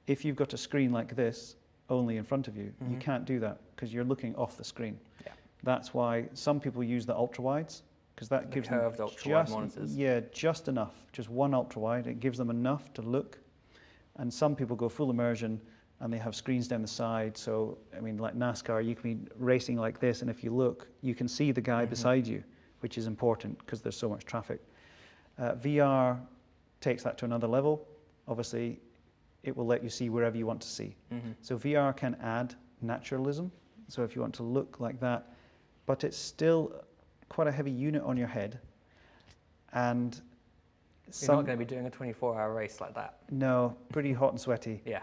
If you've got a screen like this only in front of you, you can't do that because you're looking off the screen. Yeah. That's why some people use the ultra-wides, because that gives them curved ultra-wide monitors. Yeah, just enough, just one ultra-wide. It gives them enough to look. And some people go full immersion and they have screens down the side. So, I mean, like NASCAR, you can be racing like this, and if you look, you can see the guy beside you, which is important because there's so much traffic. VR takes that to another level. Obviously, it will let you see wherever you want to see. So VR can add naturalism. So if you want to look like that, but it's still quite a heavy unit on your head. And you're not going to be doing a 24-hour race like that. No, pretty hot and sweaty. Yeah.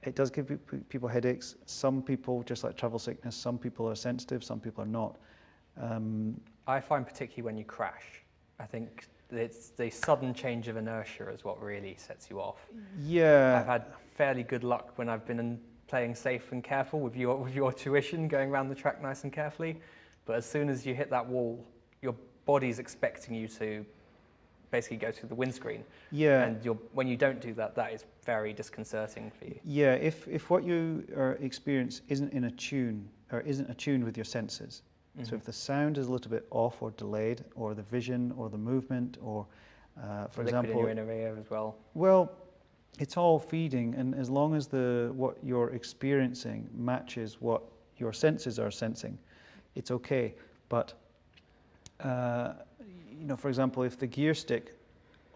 It does give people headaches. Some people, just like travel sickness, some people are sensitive, some people are not. I find particularly when you crash, I think it's the sudden change of inertia is what really sets you off. Yeah. I've had fairly good luck when I've been playing safe and careful with your tuition, going around the track nice and carefully. But as soon as you hit that wall, your body's expecting you to basically go through the windscreen. Yeah. And when you don't do that, that is very disconcerting for you. Yeah, if what you experience isn't in a tune, or isn't attuned with your senses, so if the sound is a little bit off or delayed, or the vision or the movement, or for example, liquid in your inner ear as well. Well, it's all feeding, and as long as what you're experiencing matches what your senses are sensing, it's okay. But you know, for example, if the gear stick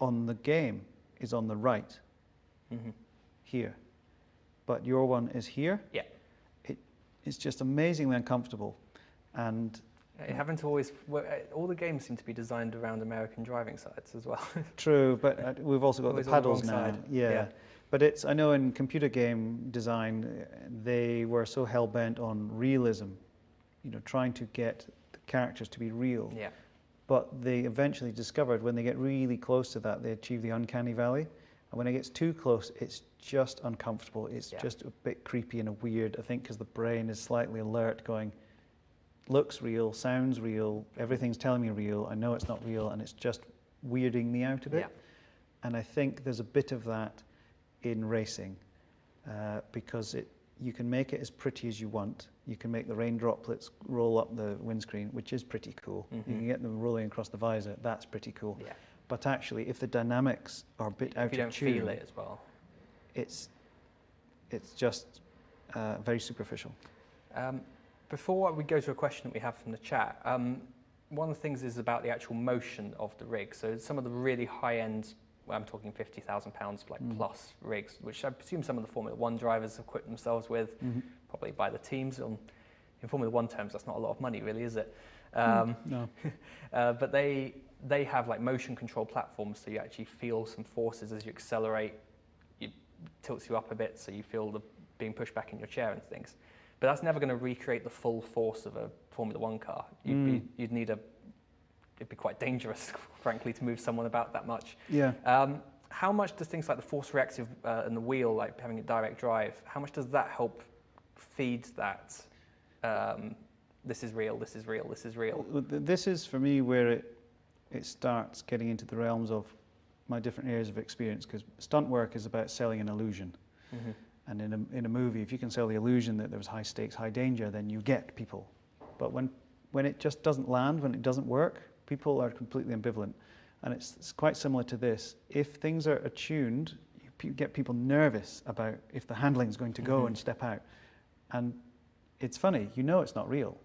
on the game is on the right, here, but your one is here, yeah, it's just amazingly uncomfortable. And having to always, all the games seem to be designed around American driving sides as well. True, but we've also got the paddles now. Yeah. But I know in computer game design, they were so hell-bent on realism, you know, trying to get the characters to be real. Yeah. But they eventually discovered when they get really close to that, they achieve the uncanny valley. And when it gets too close, it's just uncomfortable. It's just a bit creepy and weird, I think, because the brain is slightly alert, going, looks real, sounds real, everything's telling me real, I know it's not real, and it's just weirding me out a bit. Yeah. And I think there's a bit of that in racing, because you can make it as pretty as you want. You can make the rain droplets roll up the windscreen, which is pretty cool. You can get them rolling across the visor, that's pretty cool. Yeah. But actually, if the dynamics are a bit out of tune, if you don't feel it as well, it's just very superficial. Before we go to a question that we have from the chat, one of the things is about the actual motion of the rig. So some of the really high-end, I'm talking £50,000 like plus rigs, which I presume some of the Formula One drivers equip themselves with, probably by the teams. In Formula One terms, that's not a lot of money, really, is it? No. But they have like motion control platforms, so you actually feel some forces as you accelerate. It tilts you up a bit, so you feel being pushed back in your chair and things. But that's never going to recreate the full force of a Formula One car. It'd be quite dangerous, frankly, to move someone about that much. Yeah. How much does things like the force reactive and the wheel, like having a direct drive, how much does that help feed that? This is real. This is real. This is real. This is for me where it starts getting into the realms of my different areas of experience, because stunt work is about selling an illusion. And in a movie, if you can sell the illusion that there was high stakes, high danger, then you get people. But when it just doesn't land, when it doesn't work, people are completely ambivalent. And it's quite similar to this. If things are attuned, you get people nervous about if the handling is going to go and step out. And it's funny, you know it's not real,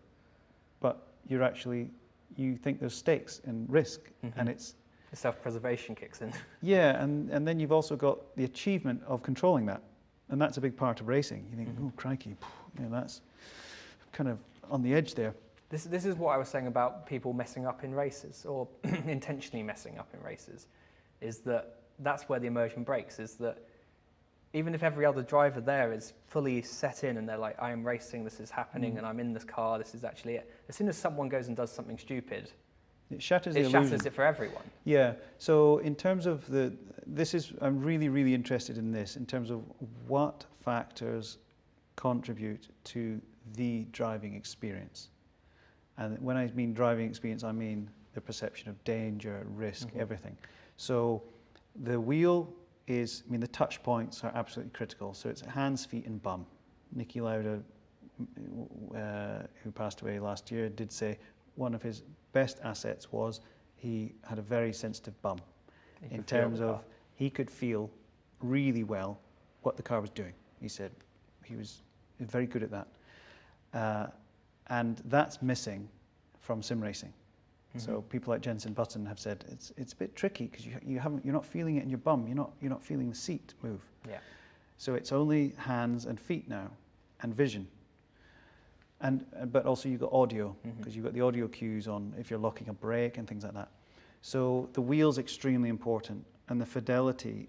but you think there's stakes and risk, and it's... The self-preservation kicks in. Yeah, and then you've also got the achievement of controlling that, and that's a big part of racing. You think, oh, crikey, that's kind of on the edge there. This is what I was saying about people messing up in races, or intentionally messing up in races, is that's where the immersion breaks, is that even if every other driver there is fully set in and they're like, I am racing, this is happening, and I'm in this car, this is actually it. As soon as someone goes and does something stupid, it shatters the illusion. It shatters it for everyone. Yeah, so in terms of I'm really, really interested in this, in terms of what factors contribute to the driving experience. And when I mean driving experience, I mean the perception of danger, risk, everything. So the wheel the touch points are absolutely critical. So it's hands, feet, and bum. Niki Lauda, who passed away last year, did say one of his best assets was he had a very sensitive bum, in terms of he could feel really well what the car was doing. He said he was very good at that. And that's missing from sim racing. So people like Jensen Button have said it's a bit tricky because you're not feeling it in your bum. You're not feeling the seat move. Yeah. So it's only hands and feet now, and vision. But also you've got audio, because you've got the audio cues on if you're locking a brake and things like that. So the wheel's extremely important, and the fidelity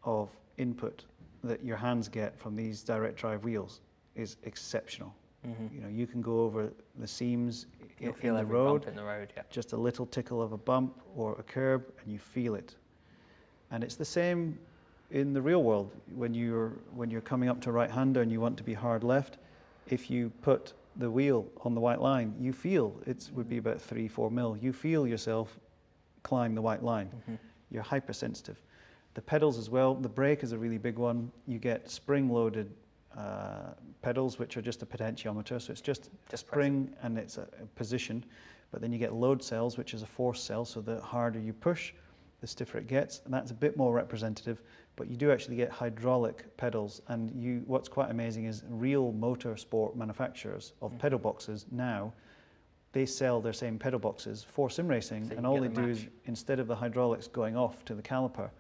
of input that your hands get from these direct drive wheels is exceptional. You can go over the seams in the road, just a little tickle of a bump or a curb, and you feel it. And it's the same in the real world. When you're coming up to a right-hander and you want to be hard left, if you put the wheel on the white line, you feel it would be about 3-4 mil. You feel yourself climb the white line. You're hypersensitive. The pedals as well. The brake is a really big one. You get spring-loaded pedals, which are just a potentiometer, so it's just a spring and it's a position, but then you get load cells, which is a force cell, so the harder you push, the stiffer it gets, and that's a bit more representative, but you do actually get hydraulic pedals, and what's quite amazing is real motorsport manufacturers of pedal boxes now, they sell their same pedal boxes for sim racing, and all they do is, instead of the hydraulics going off to the caliper,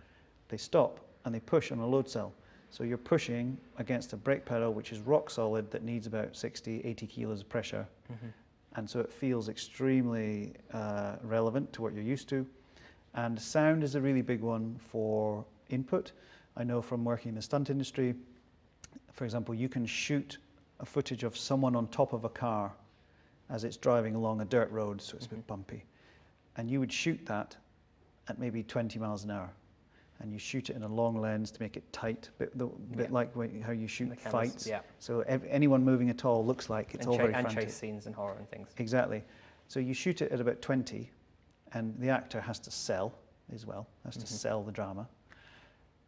they stop and they push on a load cell. So you're pushing against a brake pedal which is rock solid, that needs about 60-80 kilos of pressure. And so it feels extremely relevant to what you're used to. And sound is a really big one for input. I know from working in the stunt industry, for example, you can shoot a footage of someone on top of a car as it's driving along a dirt road, so it's a bit bumpy. And you would shoot that at maybe 20 miles an hour. And you shoot it in a long lens to make it tight, bit like how you shoot fights. So anyone moving at all looks like it's all very frantic. And chase scenes and horror and things. Exactly. So you shoot it at about 20, and the actor has to sell as well, has to sell the drama.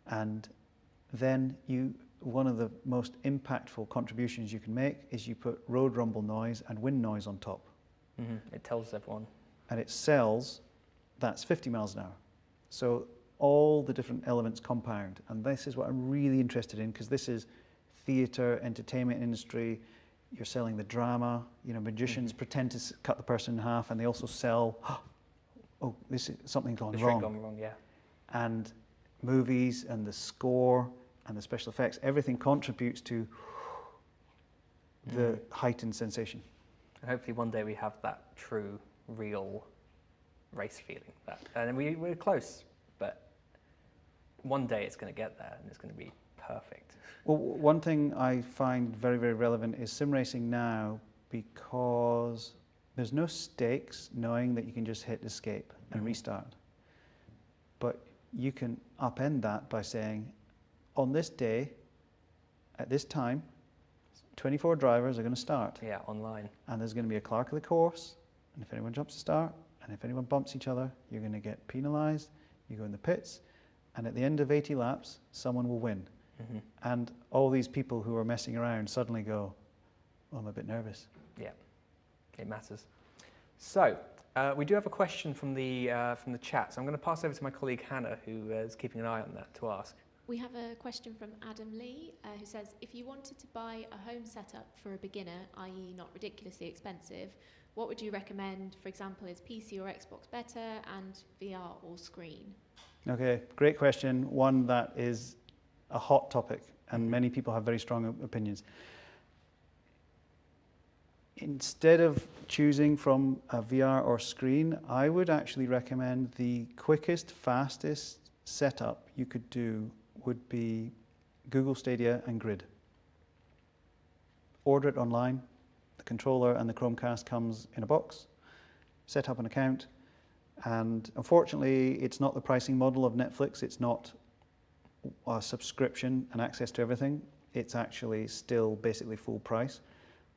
And then one of the most impactful contributions you can make is you put road rumble noise and wind noise on top. It tells everyone. And it sells, that's 50 miles an hour. So all the different elements compound, and this is what I'm really interested in, because this is theatre, entertainment industry. You're selling the drama. Magicians pretend to cut the person in half, and they also sell, oh, this is something gone wrong. And movies and the score and the special effects, everything contributes to the heightened sensation. And hopefully one day we have that true, real race feeling. And we're close, but one day it's going to get there and it's going to be perfect. Well, one thing I find very, very relevant is sim racing now, because there's no stakes knowing that you can just hit escape and restart. But you can upend that by saying, on this day, at this time, 24 drivers are going to start. Yeah, online. And there's going to be a clerk of the course, and if anyone jumps to start, and if anyone bumps each other, you're going to get penalised. You go in the pits, and at the end of 80 laps, someone will win. And all these people who are messing around suddenly go, oh, I'm a bit nervous. Yeah, it matters. So we do have a question from the chat, so I'm going to pass over to my colleague Hannah, who is keeping an eye on that, to ask. We have a question from Adam Lee, who says, if you wanted to buy a home setup for a beginner, i.e. not ridiculously expensive, what would you recommend? For example, is PC or Xbox better, and VR or screen? Okay, great question. One that is a hot topic, and many people have very strong opinions. Instead of choosing from a VR or screen, I would actually recommend the quickest, fastest setup you could do would be Google Stadia and Grid. Order it online. The controller and the Chromecast comes in a box. Set up an account. And unfortunately, it's not the pricing model of Netflix. It's not a subscription and access to everything. It's actually still basically full price.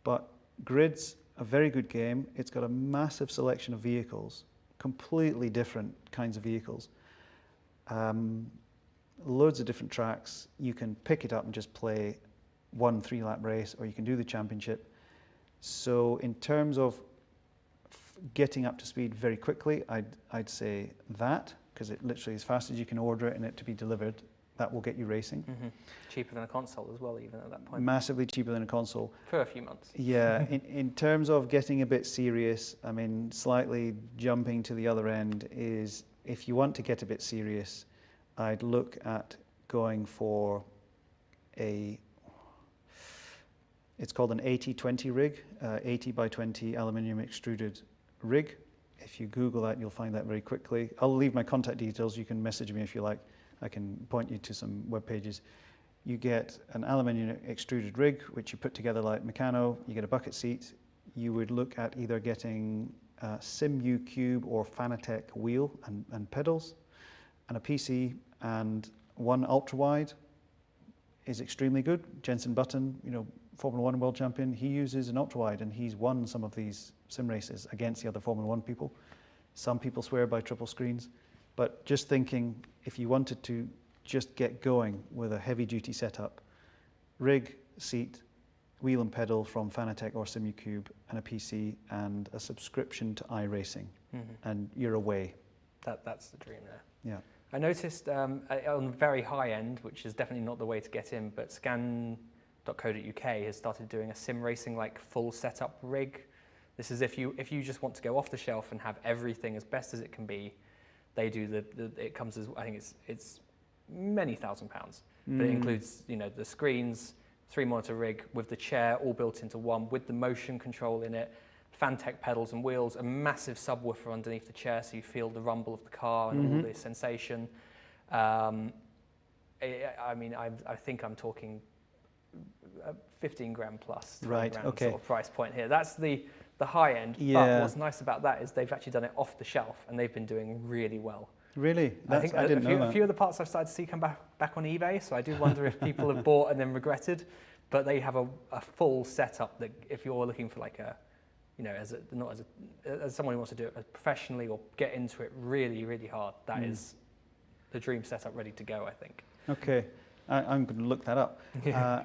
But Grid's a very good game. It's got a massive selection of vehicles, completely different kinds of vehicles. Loads of different tracks. You can pick it up and just play one 3-lap race, or you can do the championship. So in terms of getting up to speed very quickly, I'd say that, because it literally, as fast as you can order it and it to be delivered, that will get you racing. Mm-hmm. Cheaper than a console as well, even at that point. Massively cheaper than a console. For a few months. Yeah, in terms of getting a bit serious, I mean, slightly jumping to the other end is, if you want to get a bit serious, I'd look at going for it's called an 80-20 rig, 80 by 20 aluminium extruded rig. If you Google that, you'll find that very quickly. I'll leave my contact details. You can message me if you like. I can point you to some web pages. You get an aluminium extruded rig, which you put together like Meccano. You get a bucket seat. You would look at either getting a Simu Cube or Fanatec wheel and pedals, and a PC, and one ultra wide is extremely good. Jensen Button, Formula One world champion, he uses an ultra wide, and he's won some of these sim races against the other Formula One people. Some people swear by triple screens, but just thinking, if you wanted to just get going with a heavy duty setup, rig, seat, wheel and pedal from Fanatec or Simucube, and a PC, and a subscription to iRacing, and you're away. That's the dream there. Yeah. I noticed on the very high end, which is definitely not the way to get in, but scan.co.uk has started doing a sim racing like full setup rig. This is if you just want to go off the shelf and have everything as best as it can be. They do it comes as, I think it's many £1,000s, but it includes the screens, 3-monitor rig with the chair all built into one, with the motion control in it, Fantech pedals and wheels, a massive subwoofer underneath the chair so you feel the rumble of the car and all the sensation. I think I'm talking 15 grand plus, 20 grand sort of price point here. That's the high end, but what's nice about that is they've actually done it off the shelf and they've been doing really well. Really? I think I didn't know that. A few of the parts I've started to see come back on eBay, so I do wonder if people have bought and then regretted, but they have a full setup that if you're looking for like a, as someone who wants to do it professionally or get into it really, really hard, that is the dream setup ready to go, I think. Okay. I'm going to look that up.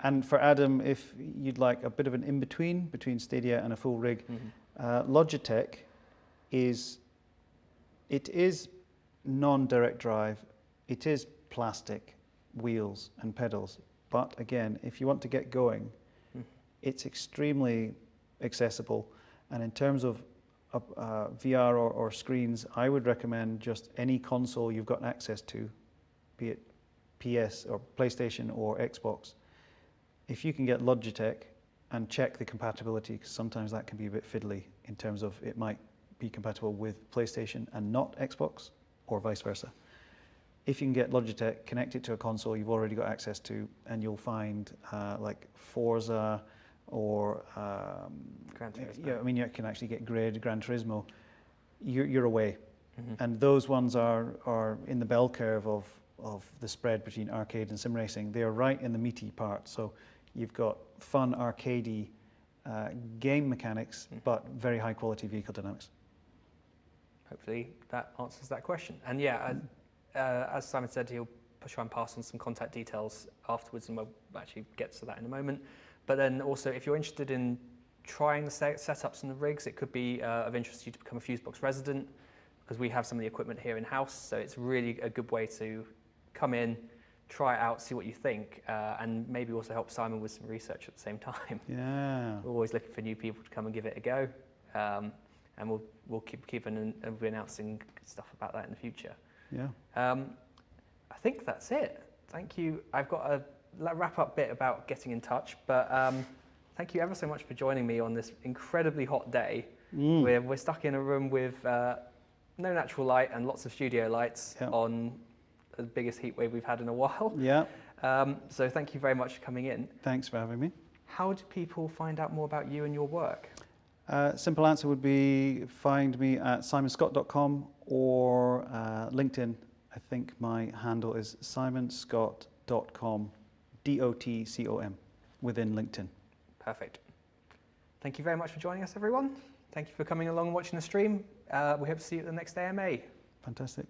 And for Adam, if you'd like a bit of an in-between between Stadia and a full rig, Logitech is non-direct drive. It is plastic wheels and pedals. But again, if you want to get going, it's extremely accessible. And in terms of VR or screens, I would recommend just any console you've got access to, be it PS or PlayStation or Xbox. If you can get Logitech and check the compatibility, because sometimes that can be a bit fiddly in terms of it might be compatible with PlayStation and not Xbox, or vice versa. If you can get Logitech, connect it to a console you've already got access to, and you'll find like Forza or Gran Turismo. you can actually get Gran Turismo. You're away, and those ones are in the bell curve of the spread between arcade and sim racing. They are right in the meaty part. So you've got fun arcadey game mechanics, but very high quality vehicle dynamics. Hopefully that answers that question. And as Simon said, he'll try and pass on some contact details afterwards, and we'll actually get to that in a moment. But then also, if you're interested in trying the setups and the rigs, it could be of interest to you to become a Fusebox resident, because we have some of the equipment here in-house, so it's really a good way to come in, try it out, see what you think, and maybe also help Simon with some research at the same time. Yeah. We're always looking for new people to come and give it a go, and we'll keep announcing stuff about that in the future. Yeah. I think that's it. Thank you. I've got a wrap-up bit about getting in touch, but thank you ever so much for joining me on this incredibly hot day. We're stuck in a room with no natural light and lots of studio lights on the biggest heat wave we've had in a while. Yeah. So thank you very much for coming in. Thanks for having me. How do people find out more about you and your work? Simple answer would be find me at simonscott.com or LinkedIn. I think my handle is simonscott.com, DOTCOM, within LinkedIn. Perfect. Thank you very much for joining us, everyone. Thank you for coming along and watching the stream. We hope to see you at the next AMA. Fantastic.